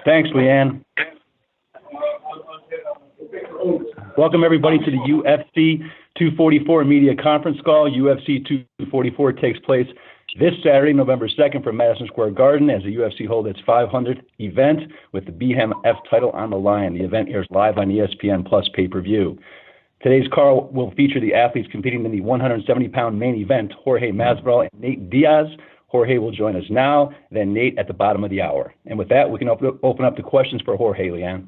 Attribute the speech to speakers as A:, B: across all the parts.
A: Thanks, Leanne. Welcome, everybody, to the UFC 244 media conference call. UFC 244 takes place this Saturday, November 2nd, from Madison Square Garden as the UFC holds its 500th event with the BMF title on the line. The event airs live on ESPN Plus pay-per-view. Today's call will feature the athletes competing in the 170-pound main event, Jorge Masvidal and Nate Diaz. Jorge will join us now, then Nate at the bottom of the hour. And with that, we can open up the questions for Jorge, Leanne.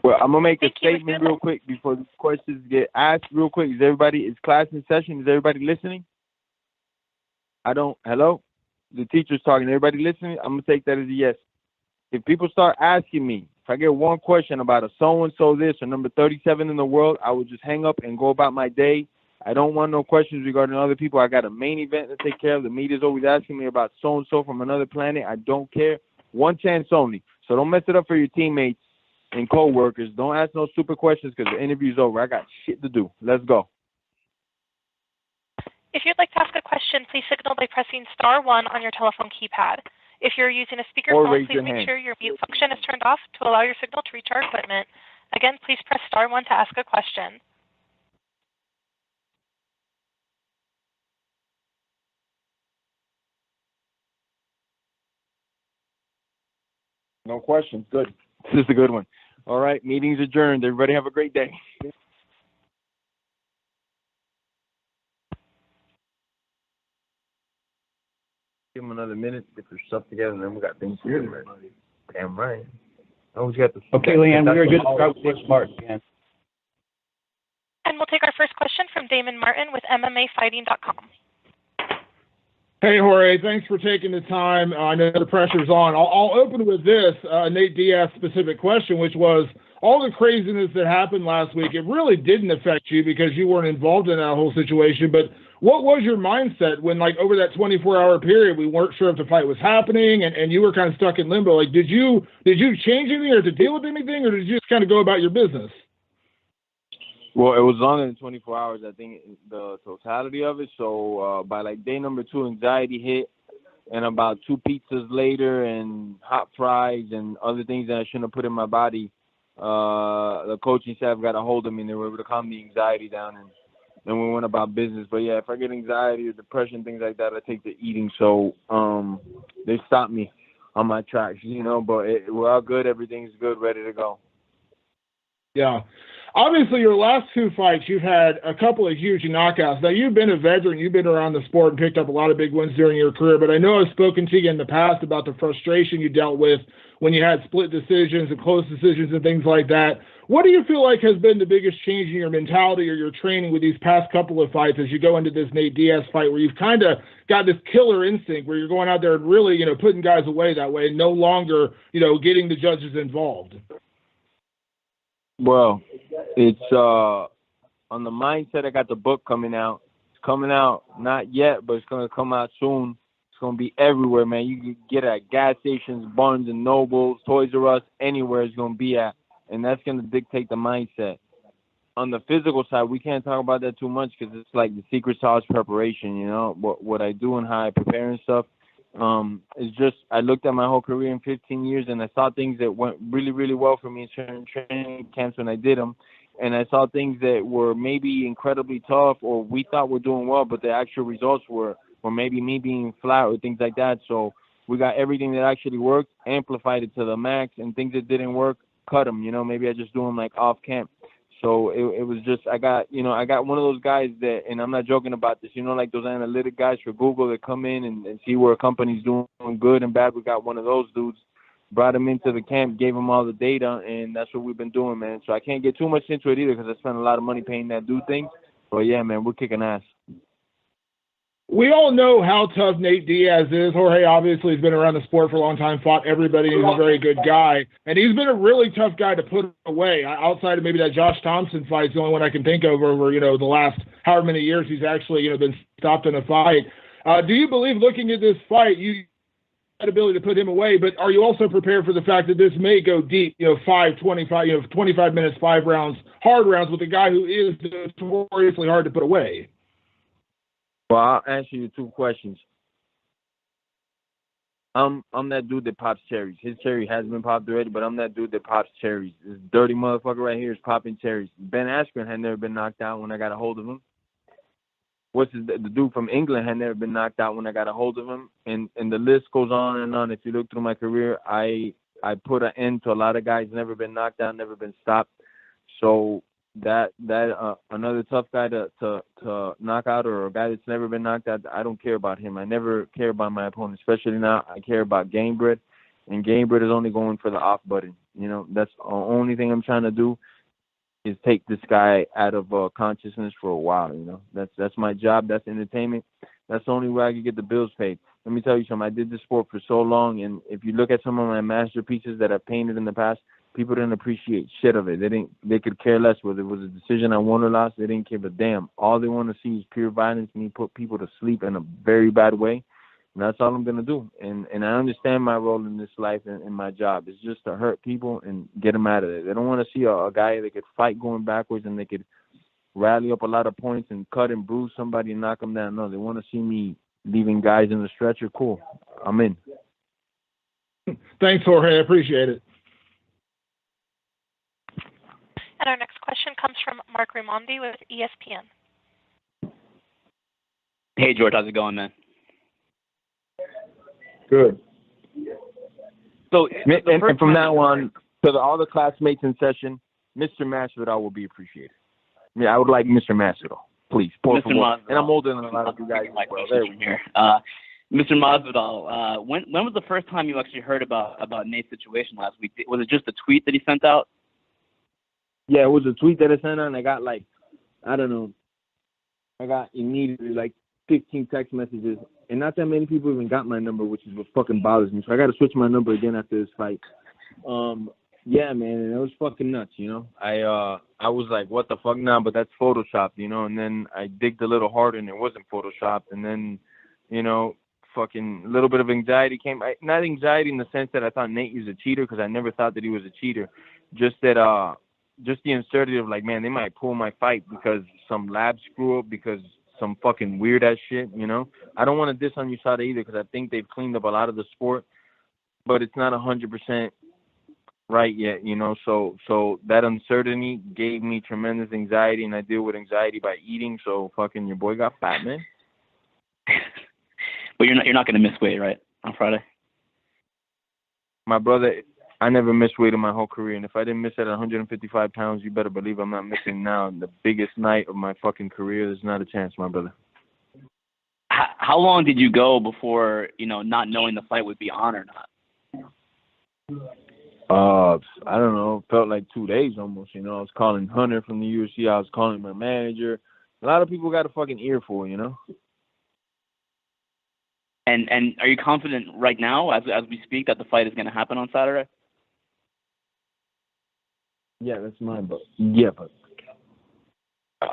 B: Well, I'm going to make a statement real quick before the questions get asked real quick. Is class in session? Is everybody listening? Hello? The teacher's talking. Everybody listening? I'm going to take that as a yes. If people start asking me, if I get one question about a so-and-so this or number 37 in the world, I will just hang up and go about my day. I don't want no questions regarding other people. I got a main event to take care of. The media's always asking me about so-and-so from another planet. I don't care. One chance only. So don't mess it up for your teammates and co-workers. Don't ask no stupid questions because the interview's over. I got shit to do. Let's go.
C: If you'd like to ask a question, please signal by pressing star 1 on your telephone keypad. If you're using a speakerphone, please make sure your mute function is turned off to allow your signal to reach our equipment. Again, please press star 1 to ask a question.
B: No questions. Good. This is a good one. All right. Meeting's adjourned. Everybody have a great day. Give them another minute, get their stuff together, and then we got things to do. Damn right. Always got the.
A: Okay, Leanne, we are good to start with Smart again.
C: And we'll take our first question from Damon Martin with MMAfighting.com.
D: Hey, Jorge, thanks for taking the time. I know the pressure's on. I'll open with this Nate Diaz specific question, which was all the craziness that happened last week. It really didn't affect you because you weren't involved in that whole situation. But what was your mindset when, like, over that 24-hour period, we weren't sure if the fight was happening and you were kind of stuck in limbo? Like, did you change anything or to deal with anything, or did you just kind of go about your business?
B: Well, it was longer than 24 hours, I think, the totality of it. So by, like, day number 2, anxiety hit, and about 2 pizzas later and hot fries and other things that I shouldn't have put in my body, the coaching staff got a hold of me, and they were able to calm the anxiety down, and then we went about business. But, yeah, if I get anxiety or depression, things like that, I take to eating. So they stopped me on my tracks, but we're all good. Everything's good, ready to go.
D: Yeah. Obviously, your last 2 fights, you've had a couple of huge knockouts. Now, you've been a veteran. You've been around the sport and picked up a lot of big wins during your career. But I know I've spoken to you in the past about the frustration you dealt with when you had split decisions and close decisions and things like that. What do you feel like has been the biggest change in your mentality or your training with these past couple of fights as you go into this Nate Diaz fight, where you've kind of got this killer instinct where you're going out there and really, putting guys away that way and no longer, getting the judges involved?
B: Well, it's on the mindset. I got the book coming out. It's coming out not yet, but it's going to come out soon. It's going to be everywhere, man. You can get it at gas stations, Barnes and Nobles, Toys R Us, anywhere it's going to be at. And that's going to dictate the mindset. On the physical side, we can't talk about that too much because it's like the secret sauce preparation, what I do and how I prepare and stuff. It's just I looked at my whole career in 15 years and I saw things that went really, really well for me in certain training camps when I did them. And I saw things that were maybe incredibly tough or we thought were doing well, but the actual results were maybe me being flat or things like that. So we got everything that actually worked, amplified it to the max, and things that didn't work, cut them. Maybe I just do them like off camp. So it was just I got one of those guys that, and I'm not joking about this, like those analytic guys for Google that come in and see where a company's doing good and bad. We got one of those dudes, brought him into the camp, gave him all the data, and that's what we've been doing, man. So I can't get too much into it either because I spent a lot of money paying that dude things. But, yeah, man, we're kicking ass.
D: We all know how tough Nate Diaz is. Jorge obviously has been around the sport for a long time, fought everybody, and he's a very good guy. And he's been a really tough guy to put away. Outside of maybe that Josh Thompson fight, it's the only one I can think of over, the last however many years he's actually, been stopped in a fight. Do you believe, looking at this fight, you had ability to put him away, but are you also prepared for the fact that this may go deep, 25 minutes, 5 rounds, hard rounds with a guy who is notoriously hard to put away?
B: Well, I'll answer you 2 questions. I'm that dude that pops cherries. His cherry has been popped already, but I'm that dude that pops cherries. This dirty motherfucker right here is popping cherries. Ben Askren had never been knocked out when I got a hold of him. The dude from England had never been knocked out when I got a hold of him. And the list goes on and on. If you look through my career, I put an end to a lot of guys never been knocked out, never been stopped. So that another tough guy to knock out, or a guy that's never been knocked out, I don't care about him. I never care about my opponent, especially now. I care about Gamebred, and Gamebred is only going for the off button. You know, that's the only thing I'm trying to do, is take this guy out of consciousness for a while. You know, that's my job. That's entertainment. That's the only way I can get the bills paid. Let me tell you something. I did this sport for so long, and if you look at some of my masterpieces that I've painted in the past, people didn't appreciate shit of it. They could care less whether it was a decision I won or lost. They didn't give a damn. All they want to see is pure violence, and he put people to sleep in a very bad way. And that's all I'm going to do. And I understand my role in this life and my job. It's just to hurt people and get them out of there. They don't want to see a guy that could fight going backwards and they could rally up a lot of points and cut and bruise somebody and knock them down. No, they want to see me leaving guys in the stretcher. Cool. I'm in.
D: Thanks, Jorge. I appreciate it.
C: And our next question comes from Mark Raimondi with ESPN.
E: Hey, George. How's it going, man?
B: Good.
E: So,
B: and from now on, to all the classmates in session, Mr. Masvidal will be appreciated. I would like Mr. Masvidal, please. Por favor. And I'm older than a lot of you guys. Well, there we go.
E: Mr. Masvidal, when was the first time you actually heard about Nate's situation last week? Was it just a tweet that he sent out?
B: Yeah, it was a tweet that I sent out, and I got I got immediately 15 text messages, and not that many people even got my number, which is what fucking bothers me. So I got to switch my number again after this fight. Yeah, man, and it was fucking nuts, you know. I was like, what the fuck now? But that's photoshopped, you know. And then I digged a little harder, and it wasn't photoshopped. And then, you know, fucking a little bit of anxiety came. Not anxiety in the sense that I thought Nate was a cheater, because I never thought that he was a cheater. Just that, just the absurdity of man, they might pull my fight because some lab screw up, because some fucking weird ass shit, you know. I don't want to diss on USADA either, because I think they've cleaned up a lot of the sport, but it's not 100% right yet, you know. So that uncertainty gave me tremendous anxiety, and I deal with anxiety by eating. So fucking your boy got fat, man.
E: But you're not going to miss weight, right, on Friday?
B: My brother, I never missed weight in my whole career, and if I didn't miss at 155 pounds, you better believe I'm not missing now. The biggest night of my fucking career, there's not a chance, my brother.
E: How long did you go before, not knowing the fight would be on or not?
B: I don't know. It felt like 2 days almost, you know. I was calling Hunter from the UFC. I was calling my manager. A lot of people got a fucking earful, you know.
E: And are you confident right now, as we speak, that the fight is going to happen on Saturday?
B: Yeah, that's mine, but yeah, but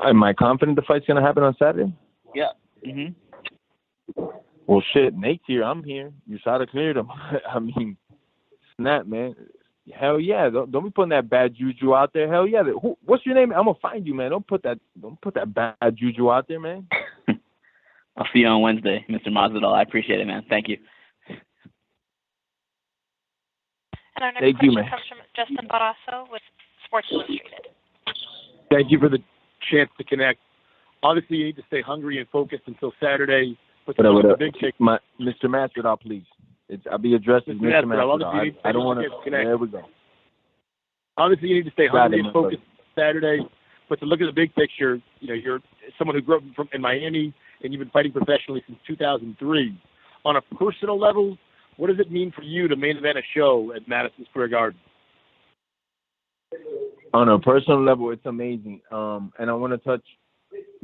B: am I confident the fight's gonna happen on Saturday?
E: Yeah. Mhm.
B: Well, shit, Nate's here. I'm here. USADA cleared him. I mean, snap, man. Hell yeah! Don't be putting that bad juju out there. Hell yeah! What's your name? I'm gonna find you, man. Don't put that bad juju out there, man.
E: I'll see you on Wednesday, Mr. Masvidal. I appreciate it, man. Thank you.
C: And our next question comes from Justin Barrasso with Sports Illustrated.
F: Thank you for the chance to connect. Obviously, you need to stay hungry and focused until Saturday. But the big kick,
B: Mr. Masvidal, please. I'll be addressed as Mr. Masvidal. I don't want to. There we go.
F: Obviously, you need to stay hungry and focused Saturday. But to look at the big picture, you're someone who grew up in Miami, and you've been fighting professionally since 2003. On a personal level, what does it mean for you to main event a show at Madison Square Garden?
B: On a personal level, it's amazing. And I want to touch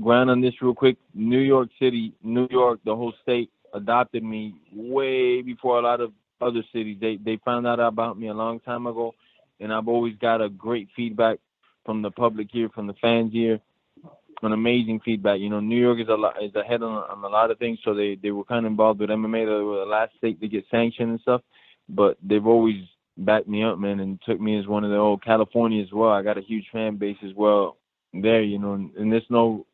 B: ground on this real quick. New York City, New York, the whole state adopted me way before a lot of other cities. They found out about me a long time ago, and I've always got a great feedback from the public here, from the fans here. An amazing feedback. New York is ahead on a lot of things, so they were kind of involved with MMA. They were the last state to get sanctioned and stuff, but they've always backed me up, man, and took me as one of the old California as well. I got a huge fan base as well there, and there's no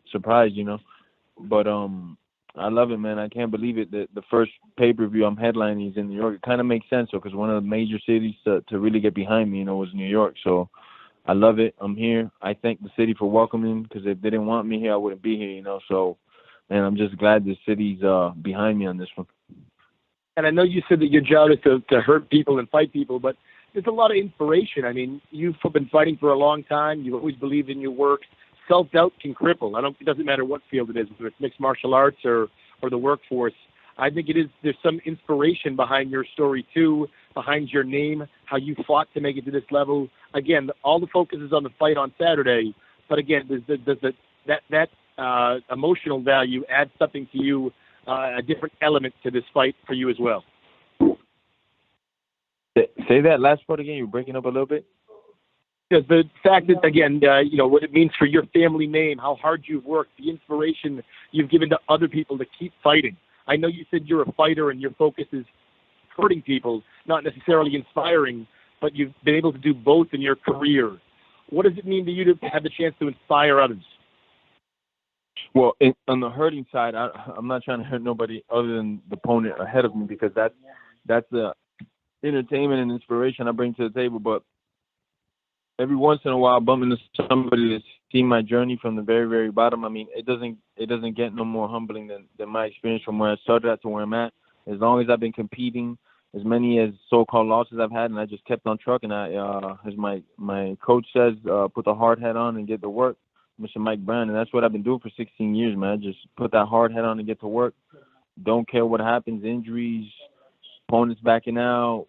B: surprise, but I love it, man. I can't believe it. The first pay-per-view I'm headlining is in New York. It kind of makes sense, because one of the major cities to really get behind me, was New York. So I love it. I'm here. I thank the city for welcoming, because if they didn't want me here, I wouldn't be here, So, man, I'm just glad the city's behind me on this one.
F: And I know you said that your job is to hurt people and fight people, but there's a lot of inspiration. I mean, you've been fighting for a long time. You've always believed in your work. Self-doubt can cripple. It doesn't matter what field it is, whether it's mixed martial arts or the workforce. I think there's some inspiration behind your story too, behind your name, how you fought to make it to this level. Again, all the focus is on the fight on Saturday, but again, does that emotional value add something to you, a different element to this fight for you as well?
B: Say that last part again. You're breaking up a little bit.
F: Because the fact that, again, what it means for your family name, how hard you've worked, the inspiration you've given to other people to keep fighting. I know you said you're a fighter and your focus is hurting people, not necessarily inspiring, but you've been able to do both in your career. What does it mean to you to have the chance to inspire others?
B: Well, on the hurting side, I'm not trying to hurt nobody other than the opponent ahead of me, because that's the entertainment and inspiration I bring to the table. But every once in a while, I bump into somebody that's seen my journey from the very, very bottom. I mean, it doesn't get no more humbling than my experience from where I started at to where I'm at. As long as I've been competing, as many as so-called losses I've had, and I just kept on trucking. As my coach says, put the hard hat on and get to work, Mr. Mike Brown, and that's what I've been doing for 16 years, man. I just put that hard hat on and get to work. Don't care what happens, injuries, opponents backing out,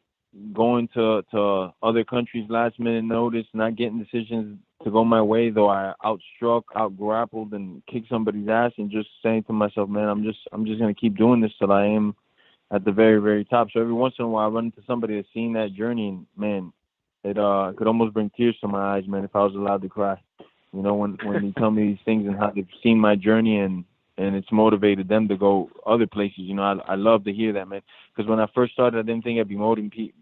B: going to other countries last minute notice, not getting decisions to go my way, though I outstruck, outgrappled, and kicked somebody's ass, and just saying to myself, man, I'm just gonna keep doing this till I am at the very, very top. So every once in a while, I run into somebody that's seen that journey, and man, it could almost bring tears to my eyes, man, if I was allowed to cry. When you tell me these things and how they've seen my journey and it's motivated them to go other places. I love to hear that, man. Because when I first started, I didn't think I'd be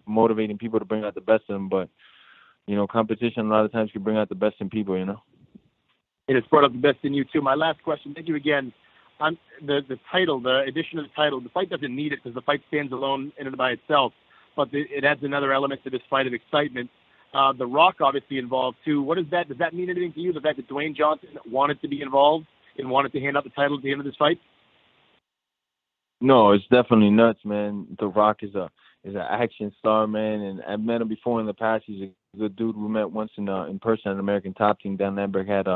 B: motivating people to bring out the best of them. But, competition a lot of times can bring out the best in people,
F: It has brought up the best in you, too. My last question, thank you again. On the title, the addition of the title, the fight doesn't need it because the fight stands alone in and by itself. But it adds another element to this fight of excitement. The Rock obviously involved, too. What is that? Does that mean anything to you, the fact that Dwayne Johnson wanted to be involved and wanted to hand out the title at the end of this fight?
B: No, it's definitely nuts, man. The Rock is an action star, man, and I've met him before in the past. He's a good dude. We met once in person at an American Top Team. Dan Lambert had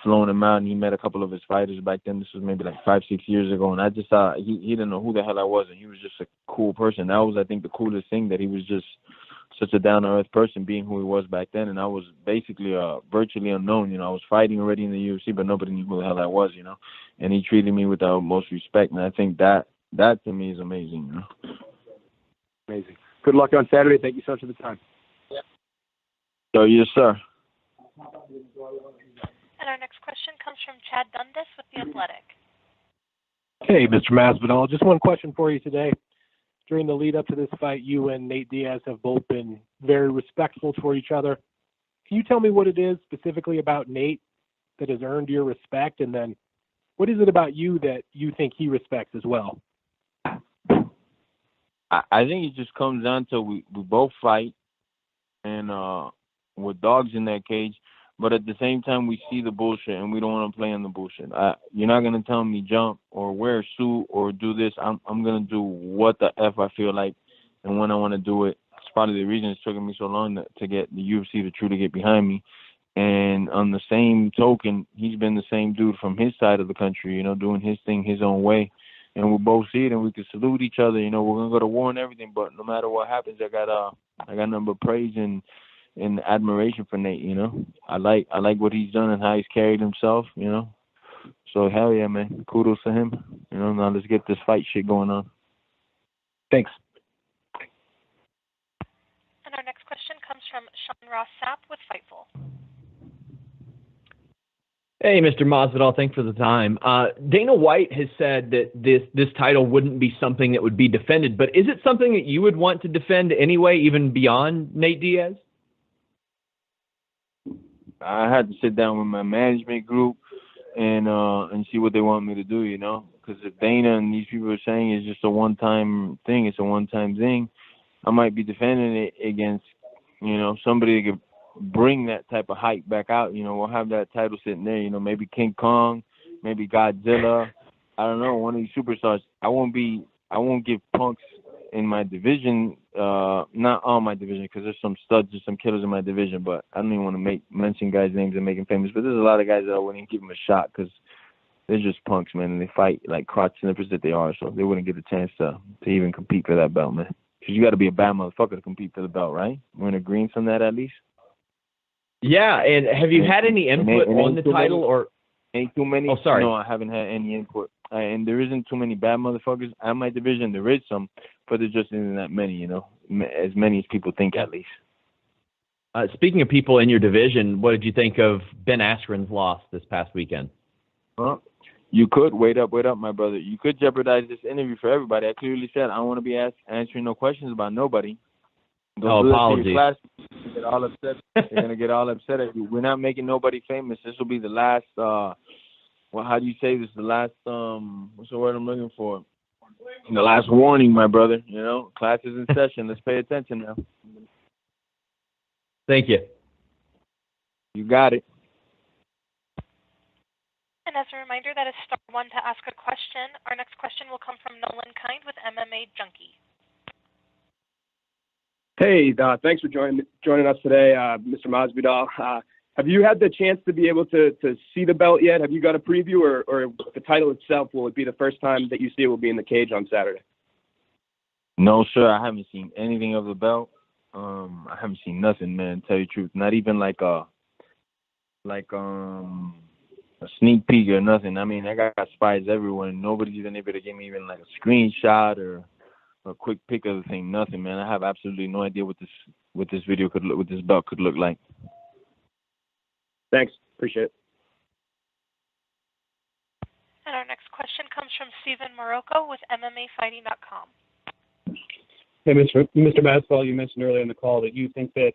B: flown him out, and he met a couple of his fighters back then. This was maybe like 5-6 years ago, and I just thought he didn't know who the hell I was, and he was just a cool person. That was, I think, the coolest thing, that he was just such a down-to-earth person, being who he was back then. And I was basically virtually unknown. I was fighting already in the UFC, but nobody knew who the hell I was, And he treated me with the utmost respect, and I think that to me is amazing,
F: Amazing. Good luck on Saturday. Thank you so much for the time.
B: So, yes, sir.
C: And our next question comes from Chad Dundas with The Athletic.
G: Hey, Mr. Masvidal. Just one question for you today. During the lead up to this fight, you and Nate Diaz have both been very respectful for each other. Can you tell me what it is specifically about Nate that has earned your respect? And then what is it about you that you think he respects as well?
B: I think it just comes down to we both fight, and we're dogs in that cage. But at the same time, we see the bullshit, and we don't want to play in the bullshit. You're not going to tell me jump or wear a suit or do this. I'm going to do what the F I feel like and when I want to do it. It's probably the reason it's taken me so long to get the UFC to truly get behind me. And on the same token, he's been the same dude from his side of the country, doing his thing his own way. And we both see it, and we can salute each other. We're going to go to war and everything, but no matter what happens, I got nothing but praise and admiration for Nate, I like what he's done and how he's carried himself, So hell yeah, man. Kudos to him. Now let's get this fight shit going on.
G: Thanks.
C: And our next question comes from Sean Ross Sapp with Fightful.
H: Hey, Mr. Masvidal, thanks for the time. Dana White has said that this title wouldn't be something that would be defended, but is it something that you would want to defend anyway, even beyond Nate Diaz?
B: I had to sit down with my management group and see what they want me to do, you know. Because if Dana and these people are saying it's just a one-time thing, it's a one-time thing, I might be defending it against, you know, somebody that could bring that type of hype back out. You know, we'll have that title sitting there. You know, maybe King Kong, maybe Godzilla. I don't know, one of these superstars. I won't give punks in my division, not all my division, because there's some studs, there's some killers in my division, but I don't even want to mention guys' names and make them famous. But there's a lot of guys that I wouldn't give them a shot because they're just punks, man, and they fight like crotch snippers that they are, so they wouldn't get a chance to even compete for that belt, man. Because you got to be a bad motherfucker to compete for the belt, right? We're in agreement on that at least?
H: Yeah, and have you had any input on the title or?
B: Ain't too many.
H: Oh, sorry.
B: No, I haven't had any input. And there isn't too many bad motherfuckers at my division. There is some, but there just isn't that many, you know, as many as people think at least.
H: Speaking of people in your division, what did you think of Ben Askren's loss this past weekend?
B: Well, you could, wait up, my brother. You could jeopardize this interview for everybody. I clearly said I don't want to be answering no questions about nobody.
H: No apologies.
B: Get all upset. They're gonna get all upset at you. We're not making nobody famous. This will be the last. Well, how do you say this? The last. What's the word I'm looking for? The last warning, my brother. You know, class is in session. Let's pay attention now.
H: Thank you.
B: You got it.
C: And as a reminder, that is star one to ask a question. Our next question will come from Nolan Kind with MMA Junkie.
I: Hey, thanks for joining us today, Mr. Masvidal. Have you had the chance to be able to see the belt yet? Have you got a preview, or the title itself, will it be the first time that you see it will be in the cage on Saturday?
B: No, sir. I haven't seen anything of the belt. I haven't seen nothing, man, to tell you the truth. Not even like a sneak peek or nothing. I mean, I got spies everywhere, and nobody's been able to give me even like a screenshot or a quick pic of the thing. Nothing, man. I have absolutely no idea what this video could look, what this belt could look like.
I: Thanks. Appreciate it.
C: And our next question comes from Steven Morocco with MMAfighting.com.
J: Hey, Mr. Masvidal, you mentioned earlier in the call that you think that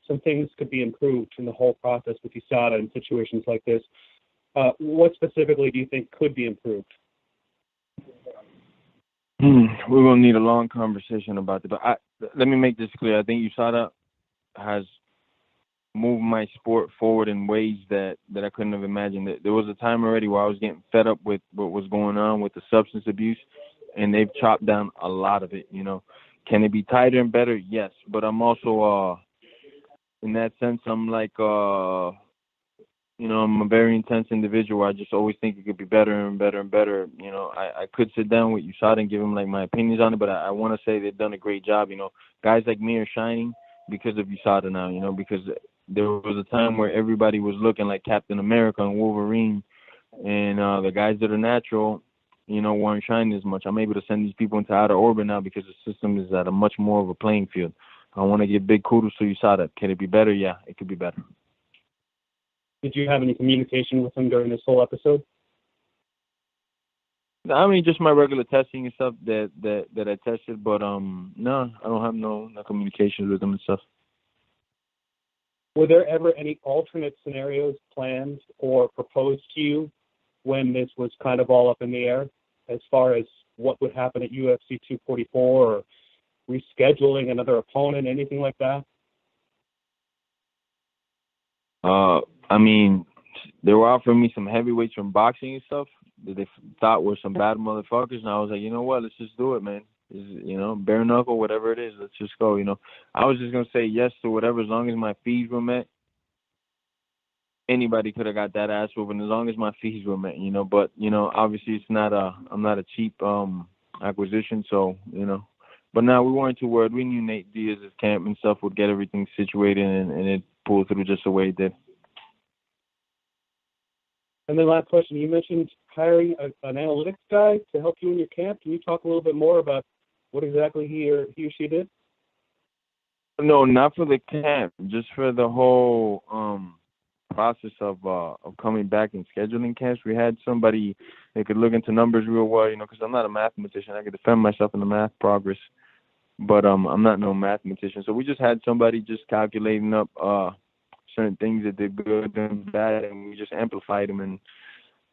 J: some things could be improved in the whole process with USADA in situations like this. What specifically do you think could be improved?
B: We're going to need a long conversation about it. But let me make this clear. I think USADA has moved my sport forward in ways that I couldn't have imagined. There was a time already where I was getting fed up with what was going on with the substance abuse, and they've chopped down a lot of it, you know. Can it be tighter and better? Yes. But I'm also, in that sense, I'm like, you know, I'm a very intense individual. I just always think it could be better and better and better. You know, I could sit down with USADA and give them like my opinions on it, but I want to say they've done a great job. You know, guys like me are shining because of USADA now, you know, because there was a time where everybody was looking like Captain America and Wolverine, and the guys that are natural, you know, weren't shining as much. I'm able to send these people into outer orbit now because the system is at a much more of a playing field. I want to give big kudos to USADA. Can it be better? Yeah, it could be better.
J: Did you have any communication with them during this whole episode?
B: I mean, just my regular testing and stuff that I tested, but no, I don't have no communications with them and stuff.
J: Were there ever any alternate scenarios planned or proposed to you when this was kind of all up in the air, as far as what would happen at UFC 244 or rescheduling another opponent, anything like that?
B: I mean, they were offering me some heavyweights from boxing and stuff that they thought were some bad motherfuckers, and I was like, you know what, let's just do it, man. You know, bare knuckle, whatever it is, let's just go, you know. I was just going to say yes to whatever, as long as my fees were met. Anybody could have got that ass whooping as long as my fees were met, you know. But, you know, obviously I'm not a cheap acquisition, so, you know. But now we weren't too worried. We knew Nate Diaz's camp and stuff would get everything situated, and it pulled through just the way it did.
J: And then last question, you mentioned hiring an analytics guy to help you in your camp. Can you talk a little bit more about what exactly he or she did?
B: No, not for the camp, just for the whole process of coming back and scheduling camps. We had somebody that could look into numbers real well, you know, because I'm not a mathematician. I could defend myself in the math progress, but I'm not no mathematician. So we just had somebody just calculating up certain things that did good and bad, and we just amplified them. And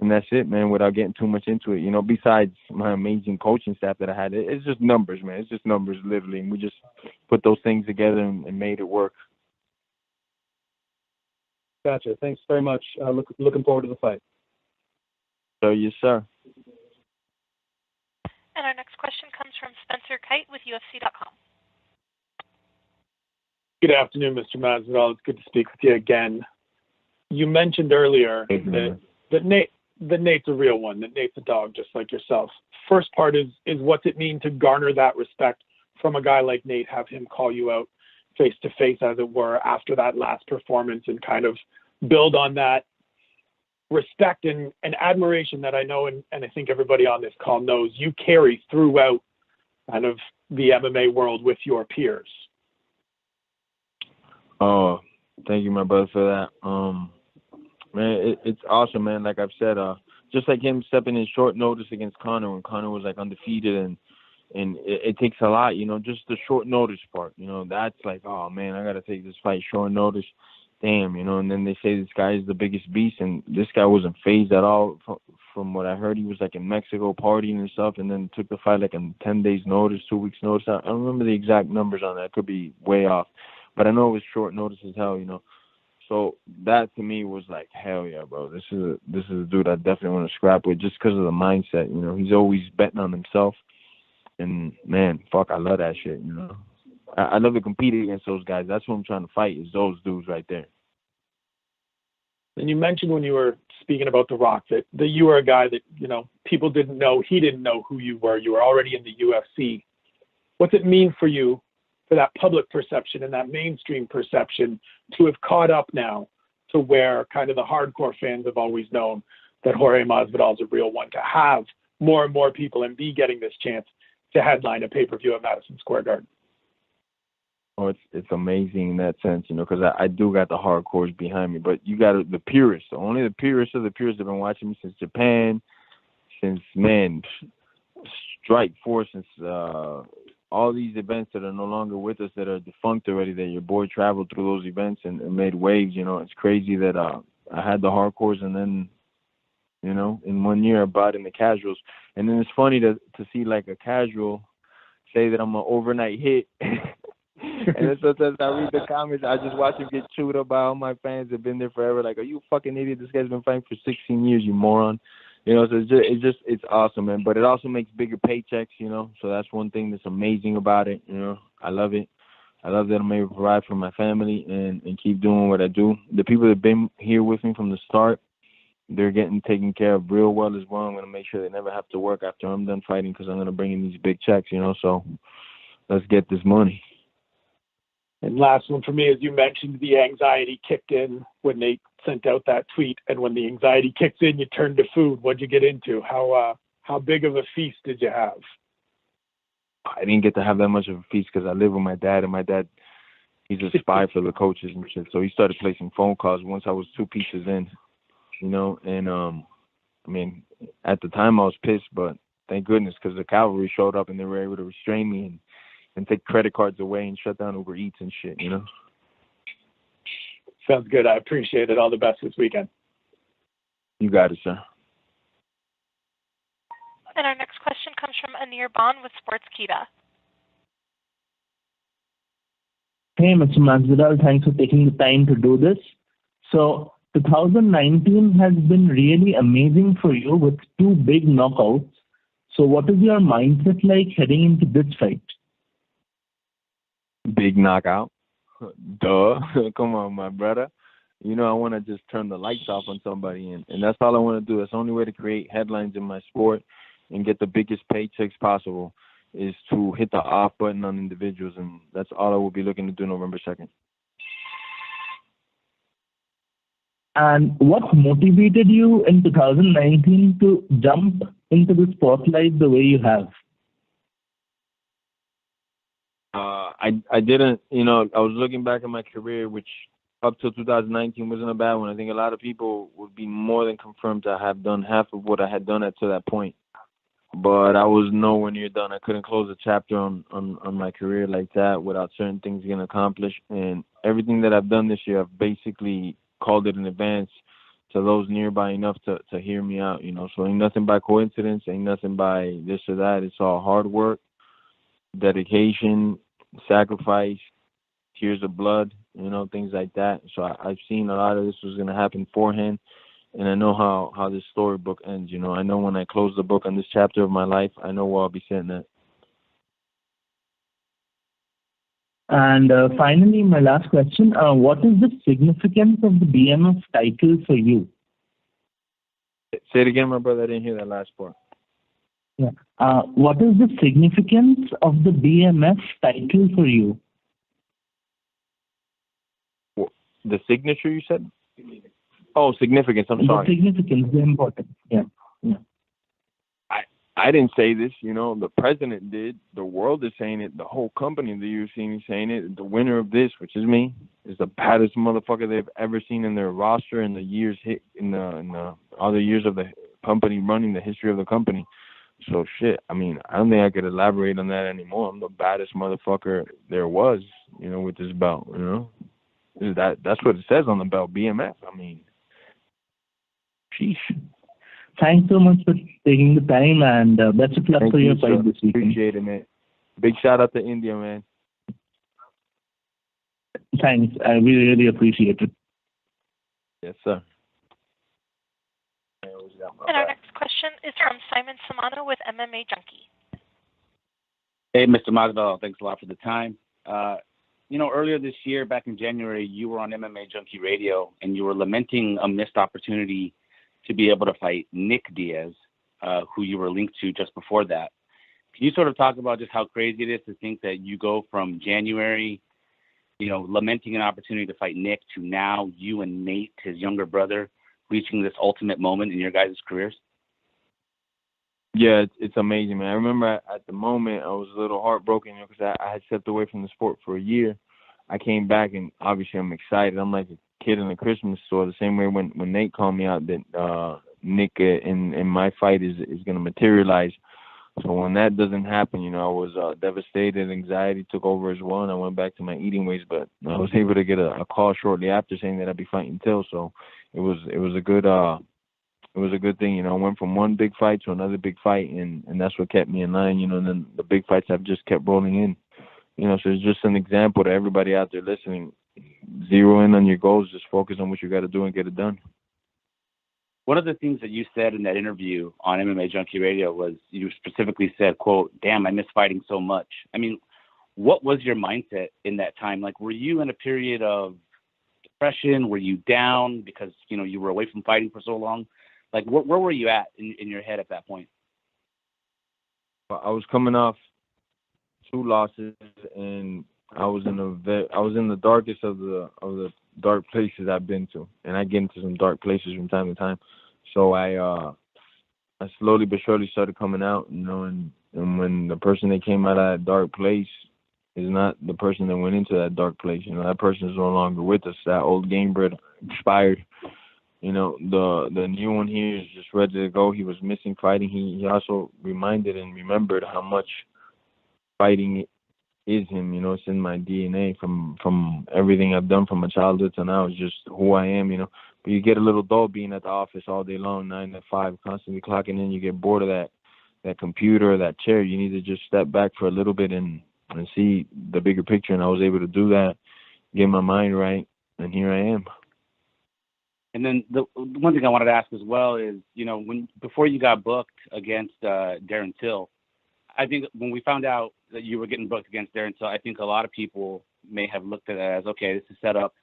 B: And that's it, man, without getting too much into it. You know, besides my amazing coaching staff that I had, it's just numbers, man. It's just numbers, literally. And we just put those things together and made it work.
J: Gotcha. Thanks very much. Looking forward to the fight.
B: So, yes, sir.
C: And our next question comes from Spencer Kite with UFC.com.
K: Good afternoon, Mr. Masvidal. It's good to speak with you again. You mentioned earlier that Nate's a real one, that Nate's a dog just like yourself. First part is what's it mean to garner that respect from a guy like Nate, have him call you out face to face, as it were, after that last performance, and kind of build on that respect and admiration that I know and I think everybody on this call knows you carry throughout kind of the MMA world with your peers.
B: Oh, thank you, my brother, for that. Man, it's awesome, man. Like I've said, just like him stepping in short notice against Conor when Conor was like undefeated, and it takes a lot, you know, just the short notice part, you know, that's like, oh man, I gotta take this fight short notice, damn, you know. And then they say this guy is the biggest beast, and this guy wasn't phased at all. From what I heard, he was like in Mexico partying and stuff, and then took the fight like in 10 days notice, 2 weeks notice. I don't remember the exact numbers on that. I could be way off, but I know it was short notice as hell, you know. So that to me was like, hell yeah, bro. This is a dude I definitely want to scrap with, just because of the mindset. You know, he's always betting on himself, and man, fuck, I love that shit. You know, I love to compete against those guys. That's what I'm trying to fight, is those dudes right there.
K: And you mentioned when you were speaking about The Rock that you were a guy that, you know, people didn't know. He didn't know who you were. You were already in the UFC. What's it mean for you, for that public perception and that mainstream perception, to have caught up now to where kind of the hardcore fans have always known that Jorge Masvidal is a real one, to have more and more people and be getting this chance to headline a pay-per-view at Madison Square Garden?
B: Oh, it's amazing in that sense, you know, because I do got the hardcores behind me, but you got the purists. Only the purists of the purists have been watching me since Japan, since, man, Strike Force, since all these events that are no longer with us, that are defunct already, that your boy traveled through those events and made waves. You know, it's crazy that I had the hardcores, and then, you know, in 1 year I brought in the casuals. And then it's funny to see like a casual say that I'm an overnight hit. And then sometimes I read the comments, I just watch him get chewed up by all my fans that have been there forever. Like, are you a fucking idiot? This guy's been fighting for 16 years, you moron. You know, so it's awesome, man. But it also makes bigger paychecks, you know. So that's one thing that's amazing about it. You know, I love it. I love that I'm able to provide for my family and keep doing what I do. The people that have been here with me from the start, they're getting taken care of real well as well. I'm going to make sure they never have to work after I'm done fighting, because I'm going to bring in these big checks, you know. So let's get this money.
K: And last one for me, as you mentioned, the anxiety kicked in when Nate sent out that tweet, and when the anxiety kicks in, you turn to food. What'd you get into? How big of a feast did you have?
B: I didn't get to have that much of a feast because I live with my dad, and my dad, he's a spy for the coaches and shit. So he started placing phone calls once I was 2 pieces in, you know. And I mean, at the time I was pissed, but thank goodness, because the cavalry showed up and they were able to restrain me and take credit cards away and shut down Uber Eats and shit, you know.
K: Sounds good. I appreciate it. All the best this weekend.
B: You got it, sir.
C: And our next question comes from Anir Bond with Sportskeeda.
L: Hey, Mr. Masvidal, thanks for taking the time to do this. So 2019 has been really amazing for you with 2 big knockouts. So what is your mindset like heading into this fight?
B: Big knockout. Duh. Come on, my brother. You know, I want to just turn the lights off on somebody, and that's all I want to do. That's the only way to create headlines in my sport and get the biggest paychecks possible, is to hit the off button on individuals, and that's all I will be looking to do November 2nd.
L: And what motivated you in 2019 to jump into the spotlight the way you have?
B: I didn't, you know, I was looking back at my career, which up till 2019 wasn't a bad one. I think a lot of people would be more than confirmed to have done half of what I had done up to that point. But I was nowhere near done. I couldn't close a chapter on my career like that without certain things getting accomplished. And everything that I've done this year, I've basically called it in advance to those nearby enough to hear me out, So ain't nothing by coincidence, ain't nothing by this or that. It's all hard work, dedication, sacrifice, tears of blood, things like that. So I've seen a lot of this was going to happen beforehand, and I know how this storybook ends, I know when I close the book on this chapter of my life, I know where I'll be sitting at.
L: And finally, my last question, what is the significance of the BMF title for you?
B: Say it again, my brother. I didn't hear that last part.
L: Yeah. What is the significance of the BMF title for you?
B: The signature, you said? Oh, significance. I'm sorry.
L: The significance, the importance. Yeah.
B: I didn't say this, the president did. The world is saying it. The whole company of the UFC is saying it. The winner of this, which is me, is the baddest motherfucker they've ever seen in their roster in the years in the other years of the company running the history of the company. So shit, I don't think I could elaborate on that anymore. I'm the baddest motherfucker there was, with this belt, That's what it says on the belt, BMF. Sheesh.
L: Thanks so much for taking the time, and best of luck for your fight this weekend.
B: Appreciate it, man. Big shout out to India, man.
L: Thanks. We really appreciate it.
B: Yes, sir.
C: And our next question is from Simon Samano with MMA Junkie.
M: Hey, Mr. Masvidal, thanks a lot for the time. Earlier this year, back in January, you were on MMA Junkie Radio, and you were lamenting a missed opportunity to be able to fight Nick Diaz, who you were linked to just before that. Can you sort of talk about just how crazy it is to think that you go from January, lamenting an opportunity to fight Nick, to now you and Nate, his younger brother, reaching this ultimate moment in your guys' careers?
B: Yeah, it's amazing, man. I remember at the moment I was a little heartbroken because I had stepped away from the sport for a year. I came back, and obviously I'm excited. I'm like a kid in a Christmas store, the same way when Nate called me out that Nick in my fight is going to materialize. So when that doesn't happen, I was devastated. Anxiety took over as well, and I went back to my eating ways. But I was able to get a call shortly after saying that I'd be fighting Till. So it was a good thing. I went from one big fight to another big fight, and that's what kept me in line. And then the big fights have just kept rolling in. So it's just an example to everybody out there listening. Zero in on your goals. Just focus on what you got to do and get it done.
M: One of the things that you said in that interview on MMA Junkie Radio was you specifically said, quote, "Damn, I miss fighting so much." What was your mindset in that time? Like, were you in a period of depression? Were you down because, you were away from fighting for so long? Like, where were you at in your head at that point?
B: I was coming off 2 losses, and I was in the darkest of the dark places I've been to, and I get into some dark places from time to time. So I slowly but surely started coming out, and when the person that came out of that dark place is not the person that went into that dark place, that person is no longer with us. That old game bred expired. The new one here is just ready to go. He was missing fighting. He also reminded and remembered how much fighting is him. It's in my DNA from everything I've done from my childhood to now. It's just who I am. But you get a little dull being at the office all day long, 9 to 5, constantly clocking in. You get bored of that computer or that chair. You need to just step back for a little bit and see the bigger picture. And I was able to do that, get my mind right, and here I am.
M: And then the one thing I wanted to ask as well is, before you got booked against Darren Till, I think when we found out that you were getting booked against Darren Till, I think a lot of people may have looked at it as, okay, this is set up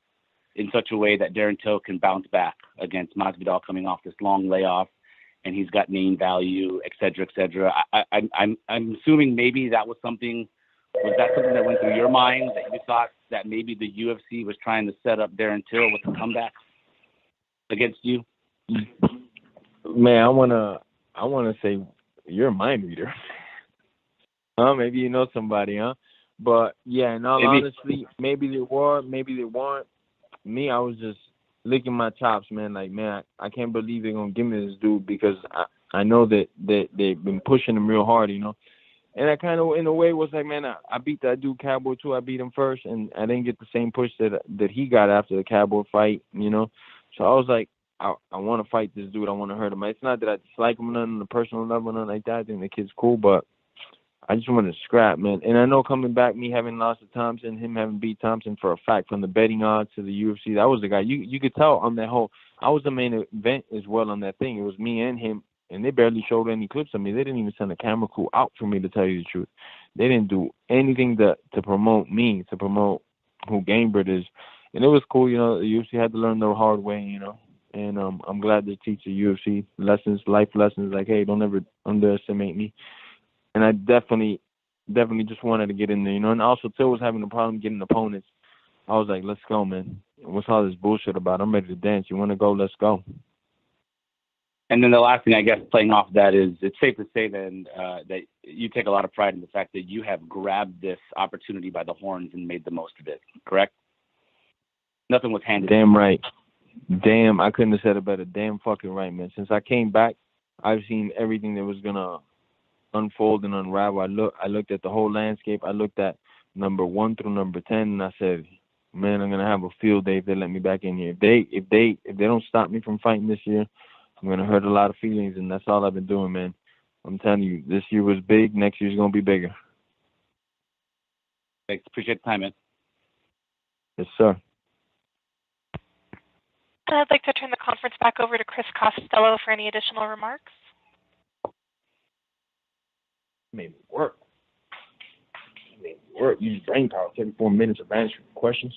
M: in such a way that Darren Till can bounce back against Masvidal coming off this long layoff, and he's got name value, et cetera, et cetera. I'm assuming maybe that was something. Was that something that went through your mind, that you thought that maybe the UFC was trying to set up Darren Till with a comeback against you?
B: Man, I wanna say you're a mind reader. Maybe you know somebody, huh? But yeah, in all honesty, maybe they were, maybe they weren't. Me, I was just licking my chops, man. Like, man, I can't believe they're gonna give me this dude, because I know that they've been pushing him real hard, And I kind of, in a way, was like, man, I beat that dude Cowboy too. I beat him first, and I didn't get the same push that he got after the Cowboy fight, So I was like, I want to fight this dude. I want to hurt him. It's not that I dislike him on a personal level, nothing like that. I think the kid's cool, but I just want to scrap, man. And I know coming back, me having lost to Thompson, him having beat Thompson for a fact, from the betting odds to the UFC, that was the guy. You could tell on that whole, I was the main event as well on that thing. It was me and him, and they barely showed any clips of me. They didn't even send a camera crew out for me, to tell you the truth. They didn't do anything to promote me, to promote who Gamebird is. And it was cool, you know. The UFC had to learn the hard way, you know. And I'm glad to teach the UFC lessons, life lessons, like, hey, don't ever underestimate me. And I definitely just wanted to get in there, you know. And also, Till was having a problem getting opponents. I was like, let's go, man. What's all this bullshit about? I'm ready to dance. You want to go? Let's go.
M: And then the last thing, I guess, playing off that is, it's safe to say then that you take a lot of pride in the fact that you have grabbed this opportunity by the horns and made the most of it, correct? Nothing was handed.
B: Damn right. Damn, I couldn't have said it better. Damn fucking right, man. Since I came back, I've seen everything that was going to unfold and unravel. I looked at the whole landscape. I looked at number 1 through number 10, and I said, man, I'm going to have a field day if they let me back in here. If they don't stop me from fighting this year, I'm going to hurt a lot of feelings, and that's all I've been doing, man. I'm telling you, this year was big. Next year's going to be bigger.
M: Thanks. Appreciate the time, man.
B: Yes, sir.
C: And I'd like to turn the conference back over to Chris Costello for any additional remarks.
B: Made me work. Use brain power. 34 minutes of answering questions.